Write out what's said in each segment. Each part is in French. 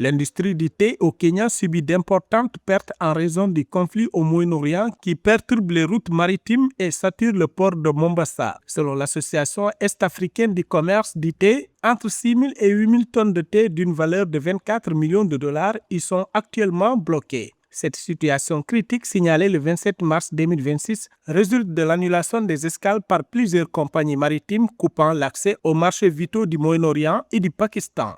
L'industrie du thé au Kenya subit d'importantes pertes en raison du conflit au Moyen-Orient qui perturbe les routes maritimes et sature le port de Mombasa. Selon l'Association est-africaine du commerce du thé, entre 6 000 et 8 000 tonnes de thé d'une valeur de 24 millions de dollars y sont actuellement bloquées. Cette situation critique signalée le 27 mars 2026 résulte de l'annulation des escales par plusieurs compagnies maritimes coupant l'accès aux marchés vitaux du Moyen-Orient et du Pakistan.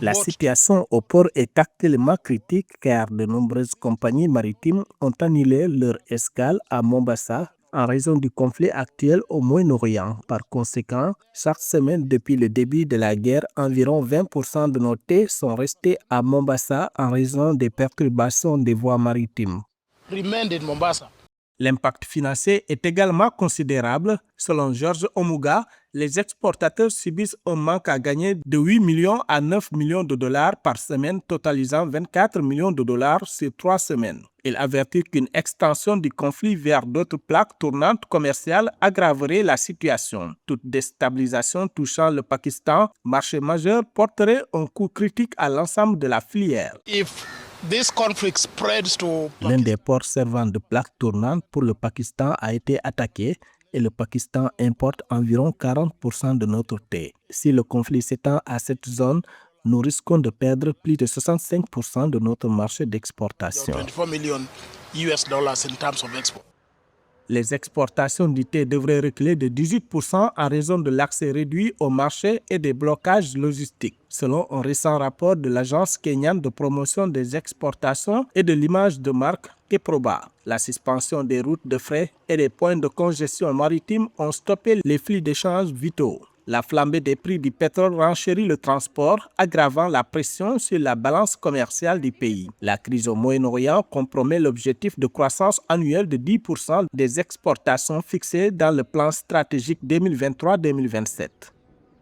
La situation au port est actuellement critique car de nombreuses compagnies maritimes ont annulé leur escale à Mombasa en raison du conflit actuel au Moyen-Orient. Par conséquent, chaque semaine depuis le début de la guerre, environ 20% de nos thés sont restés à Mombasa en raison des perturbations des voies maritimes. L'impact financier est également considérable. Selon George Omuga, les exportateurs subissent un manque à gagner de 8 millions à 9 millions de dollars par semaine, totalisant 24 millions de dollars sur 3 semaines. Il avertit qu'une extension du conflit vers d'autres plaques tournantes commerciales aggraverait la situation. Toute déstabilisation touchant le Pakistan, marché majeur, porterait un coup critique à l'ensemble de la filière. L'un des ports servant de plaque tournante pour le Pakistan a été attaqué et le Pakistan importe environ 40% de notre thé. Si le conflit s'étend à cette zone, nous risquons de perdre plus de 65% de notre marché d'exportation. Les exportations du thé devraient reculer de 18% en raison de l'accès réduit au marché et des blocages logistiques, selon un récent rapport de l'Agence kenyane de promotion des exportations et de l'image de marque Keproba. La suspension des routes de fret et des points de congestion maritime ont stoppé les flux d'échanges vitaux. La flambée des prix du pétrole renchérit le transport, aggravant la pression sur la balance commerciale du pays. La crise au Moyen-Orient compromet l'objectif de croissance annuelle de 10% des exportations fixées dans le plan stratégique 2023-2027.